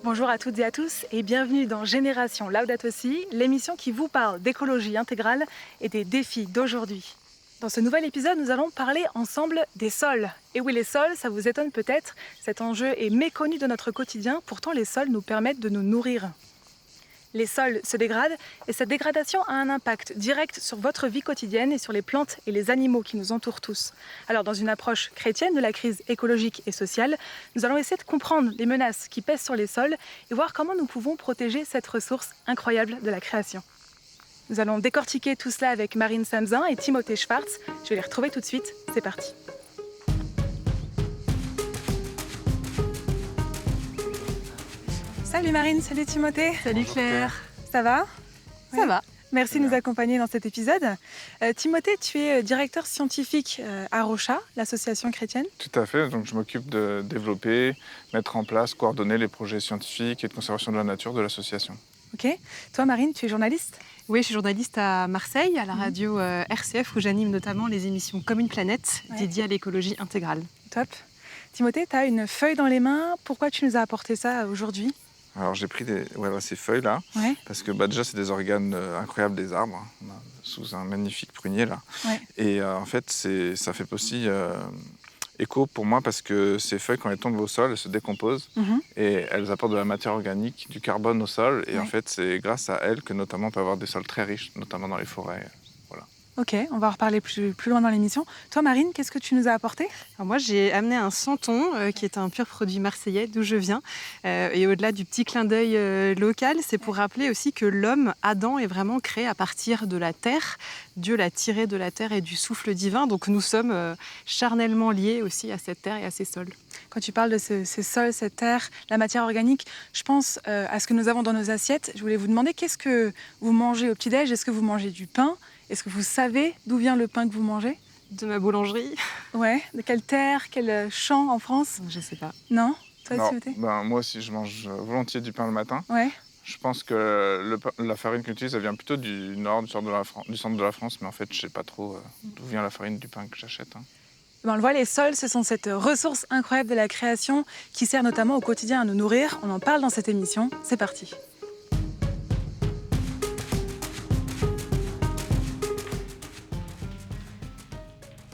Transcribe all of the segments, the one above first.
Bonjour à toutes et à tous et bienvenue dans Génération Laudato Si, l'émission qui vous parle d'écologie intégrale et des défis d'aujourd'hui. Dans ce nouvel épisode, nous allons parler ensemble des sols. Et oui, les sols, ça vous étonne peut-être, cet enjeu est méconnu de notre quotidien, pourtant les sols nous permettent de nous nourrir. Les sols se dégradent et cette dégradation a un impact direct sur votre vie quotidienne et sur les plantes et les animaux qui nous entourent tous. Alors dans une approche chrétienne de la crise écologique et sociale, nous allons essayer de comprendre les menaces qui pèsent sur les sols et voir comment nous pouvons protéger cette ressource incroyable de la création. Nous allons décortiquer tout cela avec Marine Samzin et Timothée Schwartz. Je vais les retrouver tout de suite, c'est parti. Salut Marine, salut Timothée. Salut Claire. Ça va? Ça va. Merci de nous accompagner dans cet épisode. Timothée, tu es directeur scientifique à Rocha, l'association chrétienne. Tout à fait, donc je m'occupe de développer, mettre en place, coordonner les projets scientifiques et de conservation de la nature de l'association. Ok. Toi Marine, tu es journaliste? Oui, je suis journaliste à Marseille, à la radio RCF, où j'anime notamment les émissions Comme une planète, dédiées à l'écologie intégrale. Top. Timothée, tu as une feuille dans les mains. Pourquoi tu nous as apporté ça aujourd'hui? Alors j'ai pris ces feuilles-là, parce que déjà c'est des organes incroyables des arbres, sous un magnifique prunier là. Ouais. Et en fait ça fait aussi écho pour moi parce que ces feuilles quand elles tombent au sol, elles se décomposent et elles apportent de la matière organique, du carbone au sol. Et en fait c'est grâce à elles que notamment on peut avoir des sols très riches, notamment dans les forêts. Ok, on va en reparler plus loin dans l'émission. Toi Marine, qu'est-ce que tu nous as apporté? Alors moi j'ai amené un santon, qui est un pur produit marseillais d'où je viens. Et au-delà du petit clin d'œil local, c'est pour rappeler aussi que l'homme, Adam, est vraiment créé à partir de la terre. Dieu l'a tiré de la terre et du souffle divin. Donc nous sommes charnellement liés aussi à cette terre et à ces sols. Quand tu parles de ces sols, cette terre, la matière organique, je pense à ce que nous avons dans nos assiettes. Je voulais vous demander, qu'est-ce que vous mangez au petit-déj? Est-ce que vous mangez du pain? Est-ce que vous savez d'où vient le pain que vous mangez? De ma boulangerie. Ouais, de quelle terre, quel champ en France? Je sais pas. Non? Toi, Non, Timothée? moi aussi je mange volontiers du pain le matin. Ouais. Je pense que la farine qu'on utilise, elle vient plutôt du nord, du centre de la France, mais en fait je sais pas trop d'où vient la farine du pain que j'achète. On le voit, les sols, ce sont cette ressource incroyable de la création qui sert notamment au quotidien à nous nourrir. On en parle dans cette émission. C'est parti.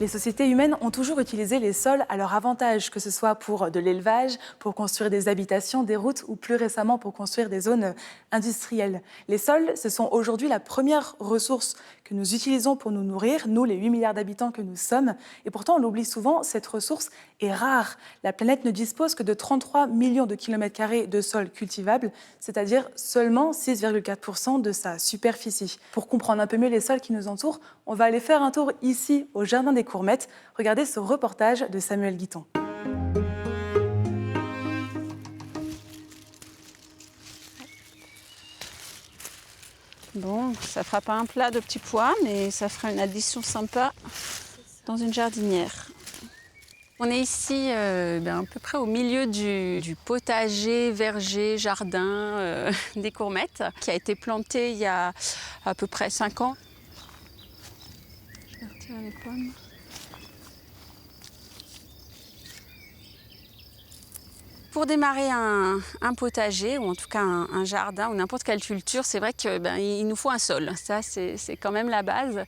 Les sociétés humaines ont toujours utilisé les sols à leur avantage, que ce soit pour de l'élevage, pour construire des habitations, des routes ou plus récemment pour construire des zones industrielles. Les sols, ce sont aujourd'hui la première ressource que nous utilisons pour nous nourrir, nous les 8 milliards d'habitants que nous sommes. Et pourtant, on l'oublie souvent, cette ressource est rare. La planète ne dispose que de 33 millions de kilomètres carrés de sol cultivable, c'est-à-dire seulement 6,4% de sa superficie. Pour comprendre un peu mieux les sols qui nous entourent, on va aller faire un tour ici au Jardin des Courmettes. Regardez ce reportage de Samuel Guiton. Bon, ça fera pas un plat de petits pois, mais ça fera une addition sympa dans une jardinière. On est ici à peu près au milieu du potager, verger, jardin des Courmettes, qui a été planté il y a à peu près 5 ans. Je vais retirer les pommes. Pour démarrer un potager, ou en tout cas un jardin, ou n'importe quelle culture, c'est vrai qu'il nous faut un sol. Ça, c'est quand même la base.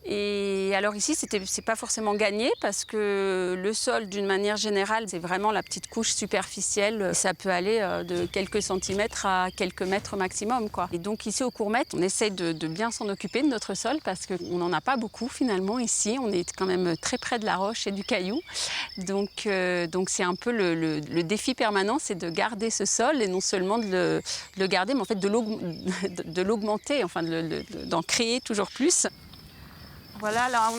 Et alors ici, c'est pas forcément gagné, parce que le sol, d'une manière générale, c'est vraiment la petite couche superficielle. Ça peut aller de quelques centimètres à quelques mètres maximum, quoi. Et donc ici, aux Courmettes, on essaye de bien s'en occuper de notre sol, parce qu'on n'en a pas beaucoup, finalement, ici. On est quand même très près de la roche et du caillou. Donc c'est un peu le défi permanent, c'est de garder ce sol et non seulement de le garder, mais en fait de l'augmenter, enfin d'en créer toujours plus. Voilà, là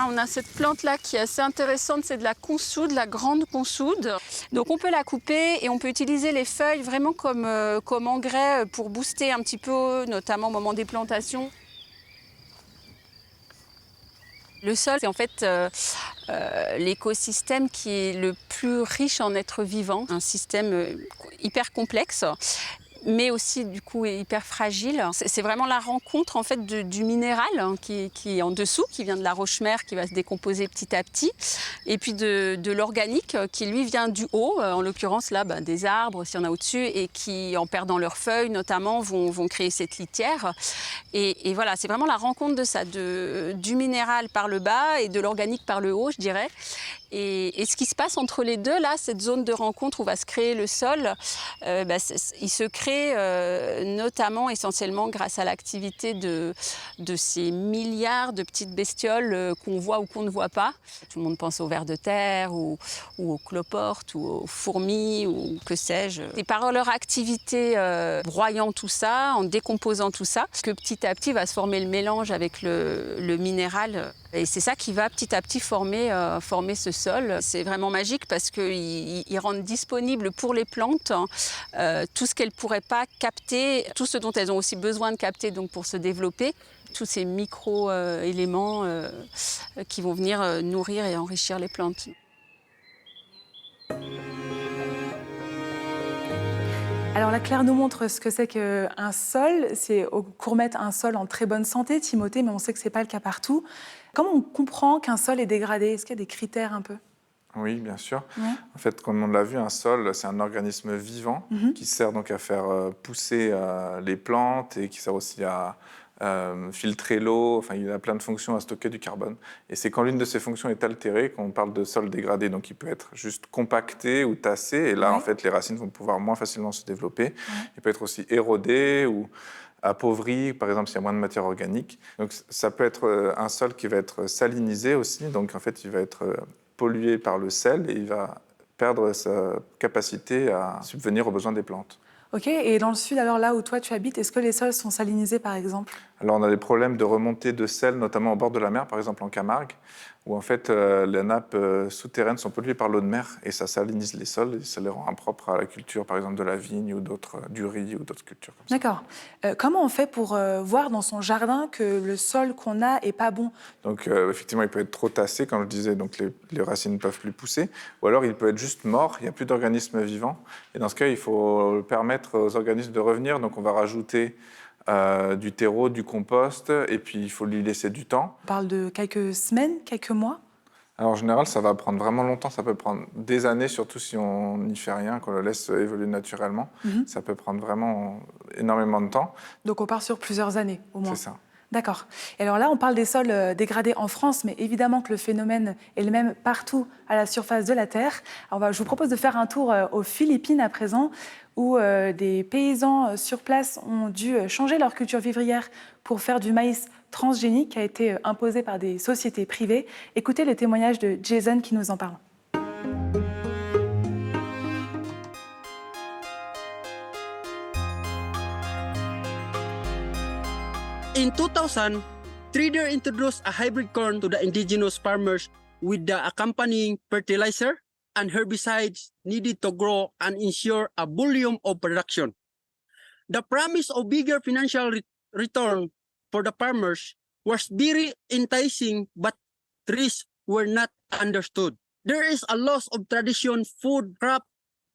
on a cette plante-là qui est assez intéressante, c'est de la consoude, la grande consoude. Donc on peut la couper et on peut utiliser les feuilles vraiment comme engrais pour booster un petit peu, notamment au moment des plantations. Le sol, c'est en fait l'écosystème qui est le plus riche en êtres vivants, un système hyper complexe mais aussi du coup hyper fragile. C'est vraiment la rencontre en fait du minéral qui est en dessous, qui vient de la roche-mère, qui va se décomposer petit à petit, et puis de l'organique qui lui vient du haut, en l'occurrence là des arbres s'il y en a au-dessus, et qui en perdant leurs feuilles notamment vont créer cette litière. Et voilà, c'est vraiment la rencontre de ça, du minéral par le bas et de l'organique par le haut, je dirais. Et ce qui se passe entre les deux, là, cette zone de rencontre où va se créer le sol, il se crée notamment, essentiellement, grâce à l'activité de ces milliards de petites bestioles qu'on voit ou qu'on ne voit pas. Tout le monde pense aux vers de terre ou aux cloportes ou aux fourmis ou que sais-je. Et par leur activité broyant tout ça, en décomposant tout ça, que petit à petit va se former le mélange avec le minéral. Et c'est ça qui va petit à petit former ce sol. C'est vraiment magique parce qu'ils rendent disponible pour les plantes tout ce qu'elles ne pourraient pas capter, tout ce dont elles ont aussi besoin de capter donc, pour se développer, tous ces micro-éléments qui vont venir nourrir et enrichir les plantes. Alors là, Claire nous montre ce que c'est qu'un sol. C'est au Courmette un sol en très bonne santé, Timothée, mais on sait que ce n'est pas le cas partout. Comment on comprend qu'un sol est dégradé? Est-ce qu'il y a des critères un peu? Oui, bien sûr. Ouais. En fait, comme on l'a vu, un sol, c'est un organisme vivant qui sert donc à faire pousser les plantes et qui sert aussi à filtrer l'eau. Enfin, il a plein de fonctions à stocker du carbone. Et c'est quand l'une de ces fonctions est altérée qu'on parle de sol dégradé. Donc, il peut être juste compacté ou tassé. Et là, en fait, les racines vont pouvoir moins facilement se développer. Il peut être aussi érodé ou appauvri, par exemple, s'il y a moins de matière organique. Donc, ça peut être un sol qui va être salinisé aussi. Donc, en fait, il va être pollué par le sel et il va perdre sa capacité à subvenir aux besoins des plantes. Ok, et dans le sud, alors là où toi tu habites, est-ce que les sols sont salinisés par exemple? Alors on a des problèmes de remontée de sel, notamment au bord de la mer, par exemple en Camargue, où en fait les nappes souterraines sont polluées par l'eau de mer et ça salinise les sols et ça les rend impropres à la culture, par exemple de la vigne ou du riz ou d'autres cultures comme ça. D'accord. Comment on fait pour voir dans son jardin que le sol qu'on a est pas bon? Donc effectivement, il peut être trop tassé, comme je disais, donc les racines ne peuvent plus pousser, ou alors il peut être juste mort, il n'y a plus d'organismes vivants. Et dans ce cas, il faut permettre aux organismes de revenir, donc on va rajouter du terreau, du compost, et puis il faut lui laisser du temps. On parle de quelques semaines, quelques mois? Alors, en général, ça va prendre vraiment longtemps, ça peut prendre des années, surtout si on n'y fait rien, qu'on le laisse évoluer naturellement. Ça peut prendre vraiment énormément de temps. Donc on part sur plusieurs années au moins. C'est ça. D'accord. Et alors là, on parle des sols dégradés en France, mais évidemment que le phénomène est le même partout à la surface de la Terre. Alors, je vous propose de faire un tour aux Philippines à présent, où des paysans sur place ont dû changer leur culture vivrière pour faire du maïs transgénique qui a été imposé par des sociétés privées. Écoutez le témoignage de Jason qui nous en parle. In 2000, trader introduced a hybrid corn to the indigenous farmers with the accompanying fertilizer and herbicides needed to grow and ensure a volume of production. The promise of bigger financial return for the farmers was very enticing, but risks were not understood. There is a loss of traditional food crop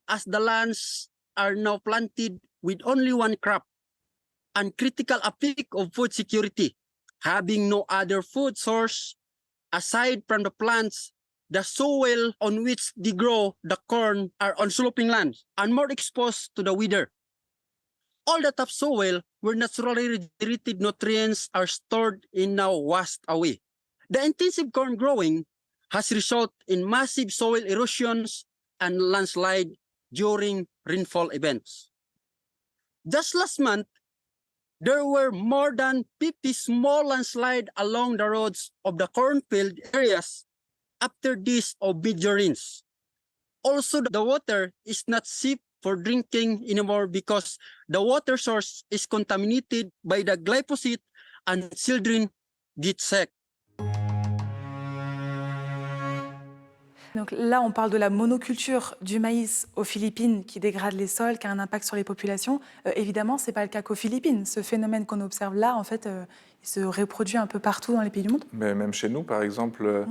as the lands are now planted with only one crop, and critical effect of food security, having no other food source aside from the plants. The soil on which they grow the corn are on sloping lands and more exposed to the weather. All the topsoil where naturally regenerated nutrients are stored in now washed away. The intensive corn growing has resulted in massive soil erosions and landslide during rainfall events. Just last month, there were more than 50 small landslides along the roads of the cornfield areas after this of major rains. Also, the water is not safe for drinking anymore because the water source is contaminated by the glyphosate and children get sick. Donc là, on parle de la monoculture du maïs aux Philippines qui dégrade les sols, qui a un impact sur les populations. Évidemment, ce n'est pas le cas qu'aux Philippines. Ce phénomène qu'on observe là, en fait, il se reproduit un peu partout dans les pays du monde? Mais même chez nous, par exemple,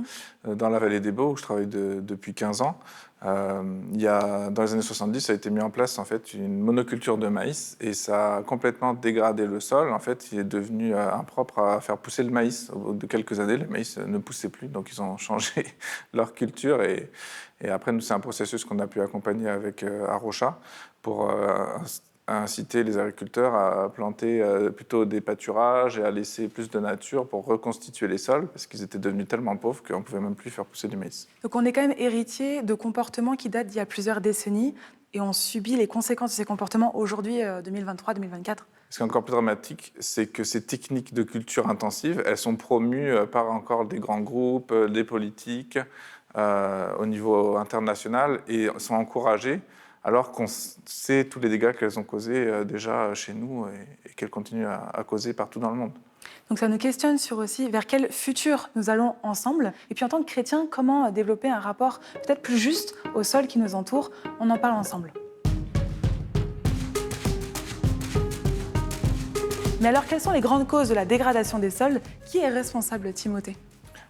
dans la vallée des Baux, où je travaille depuis 15 ans, dans les années 70, ça a été mis en place en fait, une monoculture de maïs et ça a complètement dégradé le sol. En fait, il est devenu impropre à faire pousser le maïs. Au bout de quelques années, le maïs ne poussait plus, donc ils ont changé leur culture. Et après, nous, c'est un processus qu'on a pu accompagner avec Arocha pour inciter les agriculteurs à planter plutôt des pâturages et à laisser plus de nature pour reconstituer les sols parce qu'ils étaient devenus tellement pauvres qu'on ne pouvait même plus faire pousser du maïs. Donc on est quand même héritier de comportements qui datent d'il y a plusieurs décennies et on subit les conséquences de ces comportements aujourd'hui, 2023-2024. Ce qui est encore plus dramatique, c'est que ces techniques de culture intensive, elles sont promues par encore des grands groupes, des politiques au niveau international et sont encouragées alors qu'on sait tous les dégâts qu'elles ont causés déjà chez nous et qu'elles continuent à causer partout dans le monde. Donc ça nous questionne sur aussi vers quel futur nous allons ensemble. Et puis en tant que chrétien, comment développer un rapport peut-être plus juste au sol qui nous entoure. On en parle ensemble. Mais alors, quelles sont les grandes causes de la dégradation des sols? Qui est responsable, Timothée?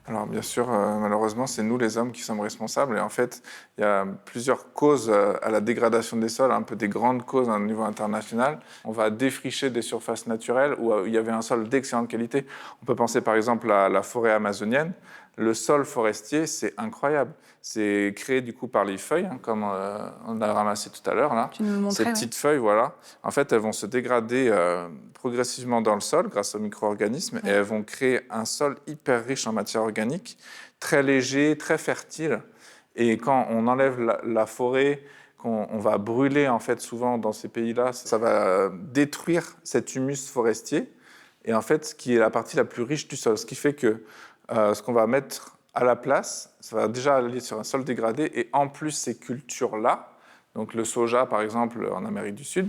Alors bien sûr, malheureusement, c'est nous les hommes qui sommes responsables. Et en fait, il y a plusieurs causes à la dégradation des sols, un peu des grandes causes à un niveau international. On va défricher des surfaces naturelles où il y avait un sol d'excellente qualité. On peut penser par exemple à la forêt amazonienne. Le sol forestier, c'est incroyable. C'est créé du coup par les feuilles, comme on a ramassé tout à l'heure. Là. Tu nous le montrais, Ces petites feuilles, voilà. En fait, elles vont se dégrader progressivement dans le sol grâce aux micro-organismes et elles vont créer un sol hyper riche en matière organique, très léger, très fertile. Et quand on enlève la forêt, qu'on va brûler en fait souvent dans ces pays-là, ça va détruire cet humus forestier et en fait, ce qui est la partie la plus riche du sol, ce qui fait que ce qu'on va mettre à la place, ça va déjà aller sur un sol dégradé et en plus ces cultures-là, donc le soja par exemple en Amérique du Sud,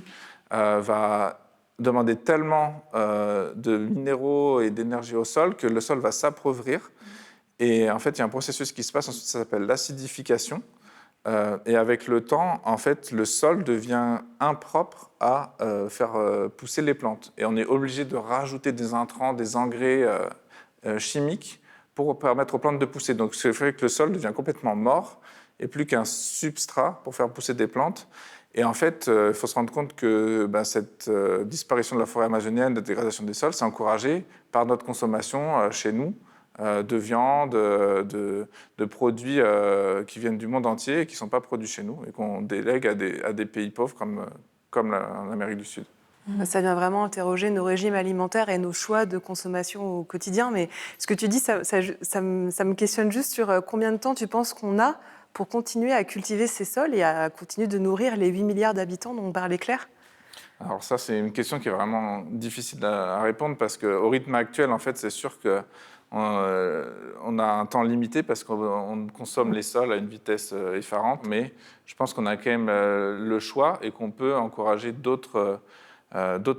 va demander tellement de minéraux et d'énergie au sol que le sol va s'appauvrir. Et en fait, il y a un processus qui se passe, ensuite ça s'appelle l'acidification. Et avec le temps, en fait, le sol devient impropre à faire pousser les plantes. Et on est obligé de rajouter des intrants, des engrais chimiques pour permettre aux plantes de pousser. Donc, ce qui fait que le sol devient complètement mort et plus qu'un substrat pour faire pousser des plantes. Et en fait, il faut se rendre compte que cette disparition de la forêt amazonienne, de dégradation des sols, c'est encouragé par notre consommation chez nous de viande, de produits qui viennent du monde entier et qui ne sont pas produits chez nous et qu'on délègue à des pays pauvres comme l'Amérique du Sud. Ça vient vraiment interroger nos régimes alimentaires et nos choix de consommation au quotidien. Mais ce que tu dis, ça me questionne juste sur combien de temps tu penses qu'on a pour continuer à cultiver ces sols et à continuer de nourrir les 8 milliards d'habitants dont parlait Claire? Alors ça, c'est une question qui est vraiment difficile à répondre parce qu'au rythme actuel, en fait, c'est sûr que on a un temps limité parce qu'on consomme les sols à une vitesse effarante, mais je pense qu'on a quand même le choix et qu'on peut encourager d'autres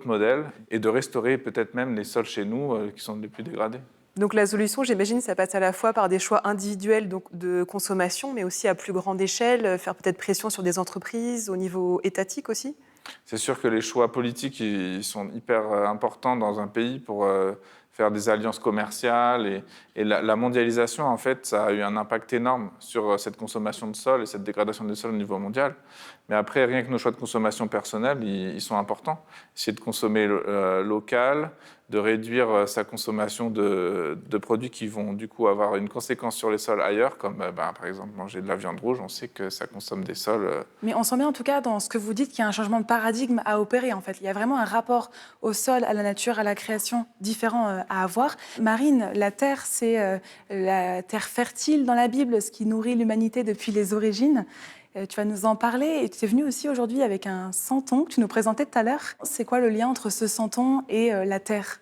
modèles et de restaurer peut-être même les sols chez nous qui sont les plus dégradés. Donc la solution, j'imagine, ça passe à la fois par des choix individuels donc de consommation, mais aussi à plus grande échelle, faire peut-être pression sur des entreprises, au niveau étatique aussi? C'est sûr que les choix politiques ils sont hyper importants dans un pays pour faire des alliances commerciales et la mondialisation, en fait, ça a eu un impact énorme sur cette consommation de sol et cette dégradation des sols au niveau mondial. Mais après, rien que nos choix de consommation personnels, ils sont importants. Essayer de consommer local, de réduire sa consommation de produits qui vont du coup avoir une conséquence sur les sols ailleurs, comme par exemple manger de la viande rouge, on sait que ça consomme des sols. Mais on sent bien en tout cas dans ce que vous dites qu'il y a un changement de paradigme à opérer en fait. Il y a vraiment un rapport au sol, à la nature, à la création différent à avoir. Marine, la terre, c'est la terre fertile dans la Bible, ce qui nourrit l'humanité depuis les origines. Tu vas nous en parler et tu es venu aussi aujourd'hui avec un santon que tu nous présentais tout à l'heure. C'est quoi le lien entre ce santon et la terre ?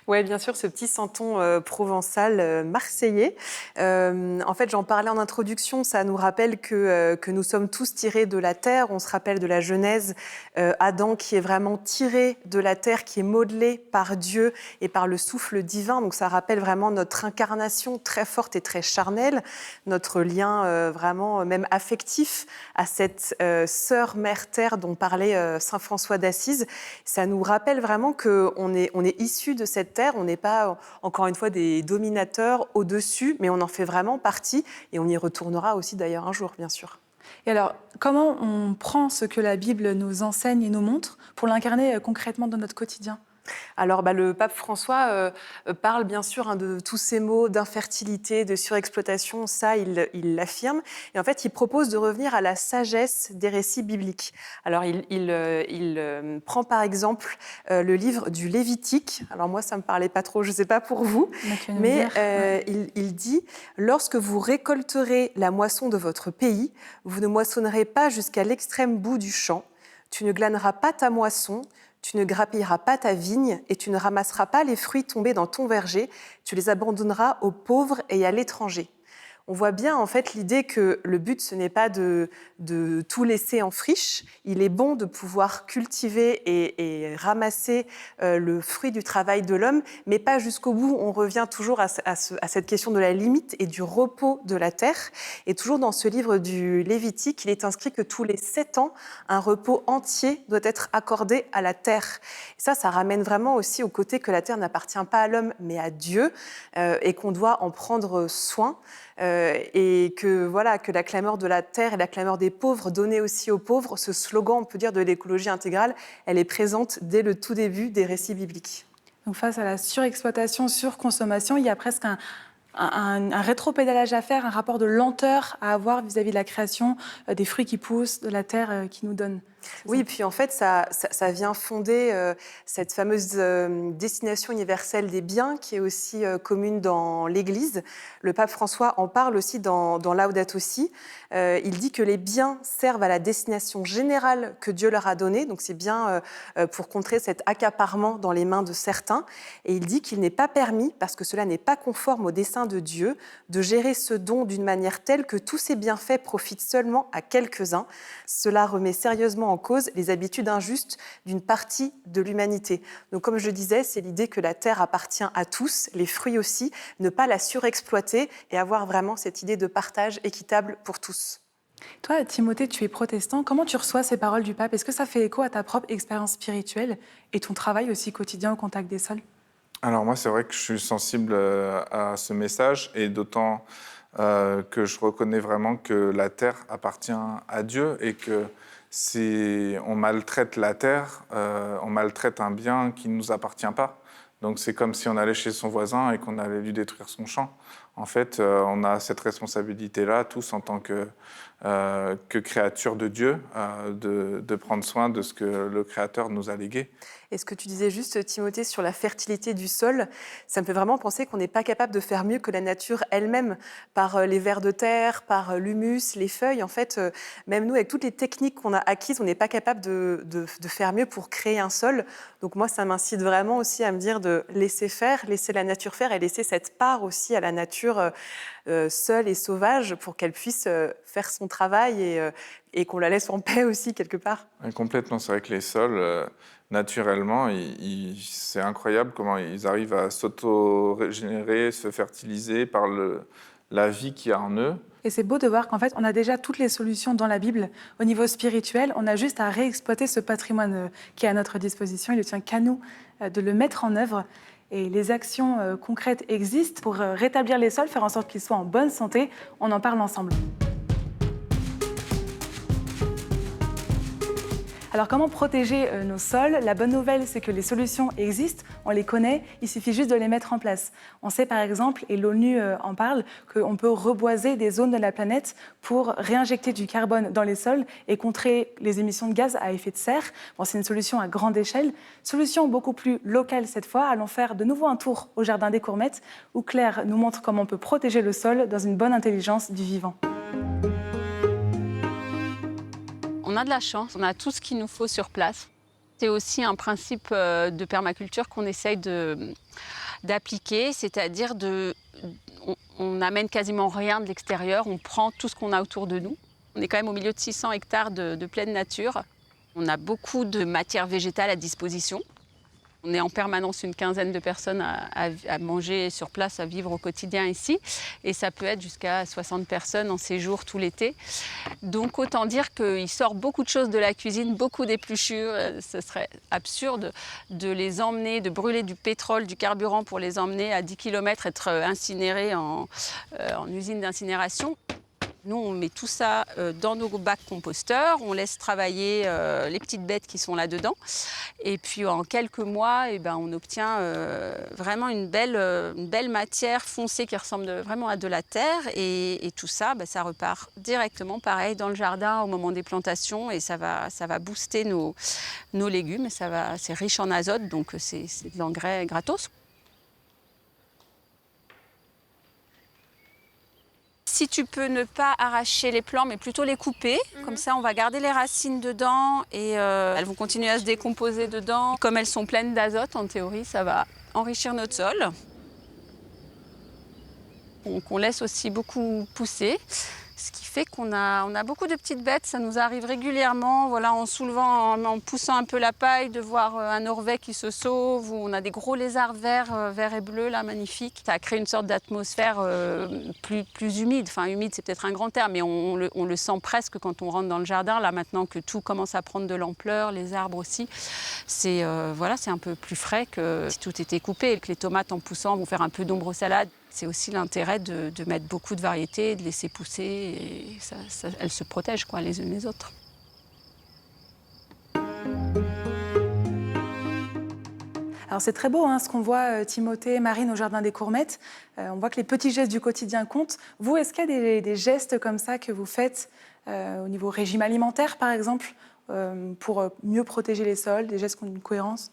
Oui, bien sûr, ce petit santon provençal marseillais. En fait, j'en parlais en introduction, ça nous rappelle que nous sommes tous tirés de la terre. On se rappelle de la Genèse, Adam qui est vraiment tiré de la terre, qui est modelé par Dieu et par le souffle divin. Donc ça rappelle vraiment notre incarnation très forte et très charnelle, notre lien vraiment même affectif à cette sœur mère terre dont parlait saint François d'Assise. Ça nous rappelle vraiment qu'on est issus de cette terre. On n'est pas, encore une fois, des dominateurs au-dessus, mais on en fait vraiment partie. Et on y retournera aussi d'ailleurs un jour, bien sûr. Et alors, comment on prend ce que la Bible nous enseigne et nous montre pour l'incarner concrètement dans notre quotidien ? Alors, le pape François parle bien sûr de tous ces mots d'infertilité, de surexploitation, ça, il l'affirme. Et en fait, il propose de revenir à la sagesse des récits bibliques. Alors, il prend par exemple le livre du Lévitique. Alors moi, ça ne me parlait pas trop, je ne sais pas pour vous, mais il dit « Lorsque vous récolterez la moisson de votre pays, vous ne moissonnerez pas jusqu'à l'extrême bout du champ. Tu ne glaneras pas ta moisson, tu ne grappilleras pas ta vigne et tu ne ramasseras pas les fruits tombés dans ton verger, tu les abandonneras aux pauvres et à l'étranger. » On voit bien en fait l'idée que le but, ce n'est pas de tout laisser en friche. Il est bon de pouvoir cultiver et ramasser le fruit du travail de l'homme, mais pas jusqu'au bout. On revient toujours à cette question de la limite et du repos de la terre. Et toujours dans ce livre du Lévitique, il est inscrit que tous les 7 ans, un repos entier doit être accordé à la terre. Et ça ramène vraiment aussi au côté que la terre n'appartient pas à l'homme, mais à Dieu, et qu'on doit en prendre soin. Et que la clameur de la terre et la clameur des pauvres, donnée aussi aux pauvres, ce slogan, on peut dire, de l'écologie intégrale, elle est présente dès le tout début des récits bibliques. Donc face à la surexploitation, surconsommation, il y a presque un rétropédalage à faire, un rapport de lenteur à avoir vis-à-vis de la création des fruits qui poussent, de la terre qui nous donne. Oui, puis en fait, ça vient fonder cette fameuse destination universelle des biens qui est aussi commune dans l'Église. Le pape François en parle aussi dans Laudato Si. Il dit que les biens servent à la destination générale que Dieu leur a donnée. Donc c'est bien pour contrer cet accaparement dans les mains de certains. Et il dit qu'il n'est pas permis, parce que cela n'est pas conforme au dessein de Dieu, de gérer ce don d'une manière telle que tous ces bienfaits profitent seulement à quelques-uns. Cela remet sérieusement en cause les habitudes injustes d'une partie de l'humanité. Donc, comme je le disais, c'est l'idée que la terre appartient à tous, les fruits aussi, ne pas la surexploiter et avoir vraiment cette idée de partage équitable pour tous. Toi, Timothée, tu es protestant. Comment tu reçois ces paroles du pape ? Est-ce que ça fait écho à ta propre expérience spirituelle et ton travail aussi quotidien au contact des sols ? Alors moi, c'est vrai que je suis sensible à ce message, et d'autant que je reconnais vraiment que la terre appartient à Dieu, et que si on maltraite la terre, on maltraite un bien qui ne nous appartient pas. Donc c'est comme si on allait chez son voisin et qu'on allait lui détruire son champ. En fait, on a cette responsabilité-là, tous en tant que créatures de Dieu, de prendre soin de ce que le Créateur nous a légué. Et ce que tu disais juste, Timothée, sur la fertilité du sol, ça me fait vraiment penser qu'on n'est pas capable de faire mieux que la nature elle-même, par les vers de terre, par l'humus, les feuilles. En fait, même nous, avec toutes les techniques qu'on a acquises, on n'est pas capable de faire mieux pour créer un sol. Donc moi, ça m'incite vraiment aussi à me dire de laisser faire, laisser la nature faire et laisser cette part aussi à la nature seule et sauvage pour qu'elle puisse faire son travail et qu'on la laisse en paix aussi quelque part. Et complètement, c'est vrai que les sols, naturellement, c'est incroyable comment ils arrivent à s'auto-régénérer, se fertiliser par la vie qu'il y a en eux. Et c'est beau de voir qu'en fait, on a déjà toutes les solutions dans la Bible. Au niveau spirituel, on a juste à réexploiter ce patrimoine qui est à notre disposition. Il ne tient qu'à nous de le mettre en œuvre. Et les actions concrètes existent pour rétablir les sols, faire en sorte qu'ils soient en bonne santé. On en parle ensemble. Alors comment protéger nos sols ? La bonne nouvelle, c'est que les solutions existent, on les connaît, il suffit juste de les mettre en place. On sait par exemple, et l'ONU en parle, qu'on peut reboiser des zones de la planète pour réinjecter du carbone dans les sols et contrer les émissions de gaz à effet de serre. Bon, c'est une solution à grande échelle, solution beaucoup plus locale cette fois. Allons faire de nouveau un tour au Jardin des Courmettes, où Claire nous montre comment on peut protéger le sol dans une bonne intelligence du vivant. On a de la chance, on a tout ce qu'il nous faut sur place. C'est aussi un principe de permaculture qu'on essaye d'appliquer, c'est-à-dire on n'amène quasiment rien de l'extérieur, on prend tout ce qu'on a autour de nous. On est quand même au milieu de 600 hectares de pleine nature. On a beaucoup de matière végétale à disposition. On est en permanence une quinzaine de personnes à manger sur place, à vivre au quotidien ici. Et ça peut être jusqu'à 60 personnes en séjour tout l'été. Donc autant dire qu'il sort beaucoup de choses de la cuisine, beaucoup d'épluchures. Ce serait absurde de les emmener, de brûler du pétrole, du carburant pour les emmener à 10 km, être incinérés en usine d'incinération. Nous, on met tout ça dans nos bacs composteurs, on laisse travailler les petites bêtes qui sont là-dedans. Et puis en quelques mois, on obtient vraiment une belle matière foncée qui ressemble vraiment à de la terre. Et tout ça, ça repart directement pareil dans le jardin au moment des plantations. Et ça va booster nos légumes. C'est riche en azote, donc c'est de l'engrais gratos. Si tu peux ne pas arracher les plants, mais plutôt les couper, comme ça on va garder les racines dedans et elles vont continuer à se décomposer dedans. Comme elles sont pleines d'azote, en théorie, ça va enrichir notre sol. Donc on laisse aussi beaucoup pousser, ce qui fait qu'on a beaucoup de petites bêtes. Ça nous arrive régulièrement, voilà, en soulevant, en poussant un peu la paille, de voir un orvet qui se sauve, ou on a des gros lézards verts et bleus, là, magnifiques. Ça crée une sorte d'atmosphère plus humide. Enfin, humide, c'est peut-être un grand terme, mais on le sent presque quand on rentre dans le jardin. Là, maintenant que tout commence à prendre de l'ampleur, les arbres aussi, c'est un peu plus frais que si tout était coupé et que les tomates, en poussant, vont faire un peu d'ombre aux salades. C'est aussi l'intérêt de mettre beaucoup de variétés, de laisser pousser, et elles se protègent les unes les autres. Alors c'est très beau ce qu'on voit, Timothée, Marine, au Jardin des Courmettes. On voit que les petits gestes du quotidien comptent. Vous, est-ce qu'il y a des gestes comme ça que vous faites au niveau régime alimentaire, par exemple, pour mieux protéger les sols, des gestes qui ont une cohérence?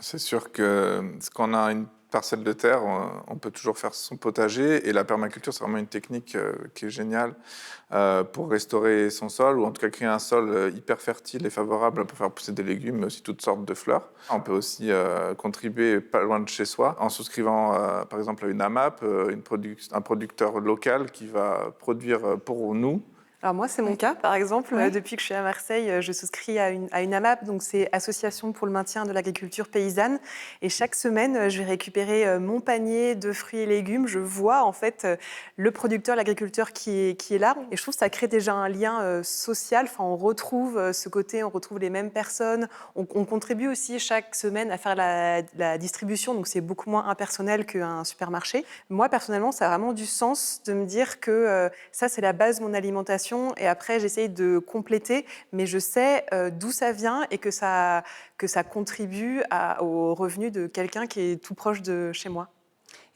C'est sûr que quand on a une parcelle de terre, on peut toujours faire son potager, et la permaculture, c'est vraiment une technique qui est géniale pour restaurer son sol, ou en tout cas créer un sol hyper fertile et favorable pour faire pousser des légumes, mais aussi toutes sortes de fleurs. On peut aussi contribuer pas loin de chez soi en souscrivant par exemple à une AMAP, un producteur local qui va produire pour nous. Alors moi, c'est mon cas, par exemple. Oui. Depuis que je suis à Marseille, je souscris à une AMAP, donc c'est Association pour le maintien de l'agriculture paysanne. Et chaque semaine, je vais récupérer mon panier de fruits et légumes. Je vois en fait le producteur, l'agriculteur qui est là. Et je trouve que ça crée déjà un lien social. Enfin, on retrouve ce côté, on retrouve les mêmes personnes. On contribue aussi chaque semaine à faire la distribution, donc c'est beaucoup moins impersonnel qu'un supermarché. Moi, personnellement, ça a vraiment du sens de me dire que ça, c'est la base de mon alimentation. Et après, j'essaye de compléter, mais je sais d'où ça vient et que ça contribue aux revenus de quelqu'un qui est tout proche de chez moi.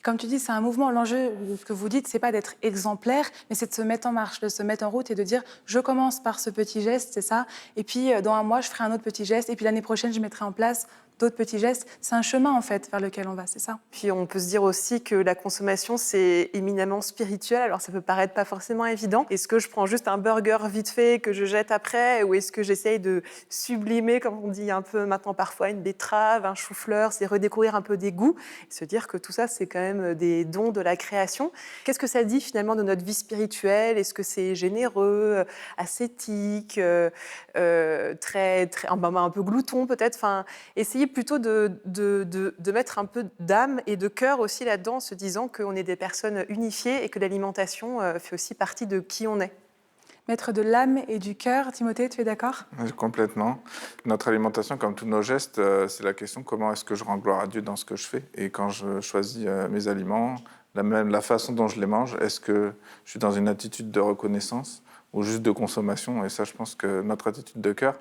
Comme tu dis, c'est un mouvement. L'enjeu, ce que vous dites, c'est pas d'être exemplaire, mais c'est de se mettre en marche, de se mettre en route et de dire « je commence par ce petit geste, c'est ça, et puis dans un mois, je ferai un autre petit geste, et puis l'année prochaine, je mettrai en place d'autres petits gestes ». C'est un chemin, en fait, vers lequel on va, c'est ça. Puis on peut se dire aussi que la consommation, c'est éminemment spirituel. Alors ça peut paraître pas forcément évident. Est-ce que je prends juste un burger vite fait que je jette après, ou est-ce que j'essaye de sublimer, comme on dit un peu maintenant parfois, une betterave, un chou-fleur, c'est redécouvrir un peu des goûts, et se dire que tout ça, c'est quand même des dons de la création. Qu'est-ce que ça dit finalement de notre vie spirituelle? Est-ce que c'est généreux, ascétique, très, un peu glouton peut-être? Enfin, essayer plutôt de mettre un peu d'âme et de cœur aussi là-dedans, en se disant qu'on est des personnes unifiées et que l'alimentation fait aussi partie de qui on est. Mettre de l'âme et du cœur. Timothée, tu es d'accord? Complètement. Notre alimentation, comme tous nos gestes, c'est la question comment est-ce que je rends gloire à Dieu dans ce que je fais. Et quand je choisis mes aliments, la façon dont je les mange, est-ce que je suis dans une attitude de reconnaissance ou juste de consommation? Et ça, je pense que notre attitude de cœur,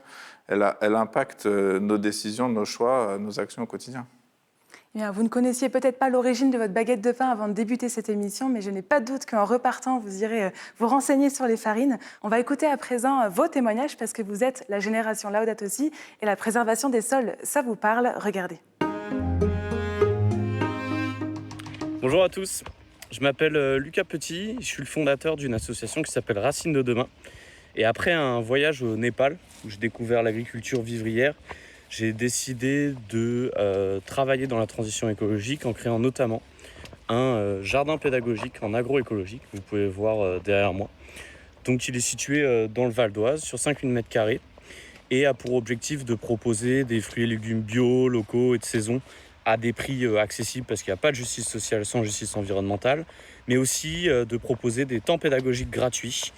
elle impacte nos décisions, nos choix, nos actions au quotidien. Bien, vous ne connaissiez peut-être pas l'origine de votre baguette de pain avant de débuter cette émission, mais je n'ai pas de doute qu'en repartant, vous irez vous renseigner sur les farines. On va écouter à présent vos témoignages parce que vous êtes la génération Laudato Si et la préservation des sols, ça vous parle. Regardez. Bonjour à tous, je m'appelle Lucas Petit, je suis le fondateur d'une association qui s'appelle Racines de Demain. Et après un voyage au Népal, où j'ai découvert l'agriculture vivrière, j'ai décidé de travailler dans la transition écologique en créant notamment un jardin pédagogique en agroécologie, que vous pouvez voir derrière moi. Donc il est situé dans le Val d'Oise, sur 5000 m². et a pour objectif de proposer des fruits et légumes bio, locaux et de saison à des prix accessibles parce qu'il n'y a pas de justice sociale sans justice environnementale, mais aussi de proposer des temps pédagogiques gratuits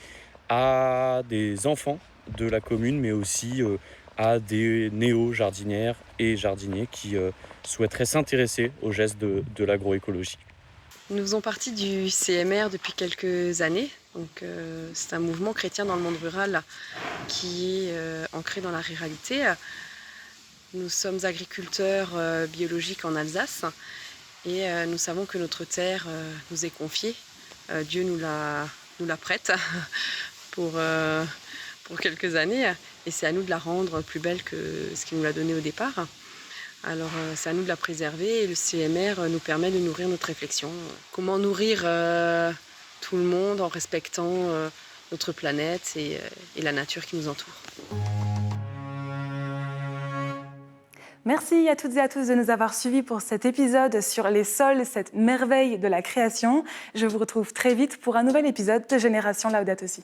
à des enfants de la commune, mais aussi à des néo-jardinières et jardiniers qui souhaiteraient s'intéresser aux gestes de l'agroécologie. Nous faisons partie du CMR depuis quelques années. Donc, c'est un mouvement chrétien dans le monde rural qui est ancré dans la ruralité. Nous sommes agriculteurs biologiques en Alsace et nous savons que notre terre nous est confiée. Dieu nous la prête pour quelques années et c'est à nous de la rendre plus belle que ce qu'il nous l'a donné au départ. Alors c'est à nous de la préserver et le CMR nous permet de nourrir notre réflexion. Comment nourrir tout le monde en respectant notre planète et la nature qui nous entoure. Merci à toutes et à tous de nous avoir suivis pour cet épisode sur les sols, cette merveille de la création. Je vous retrouve très vite pour un nouvel épisode de Génération Laudato Si.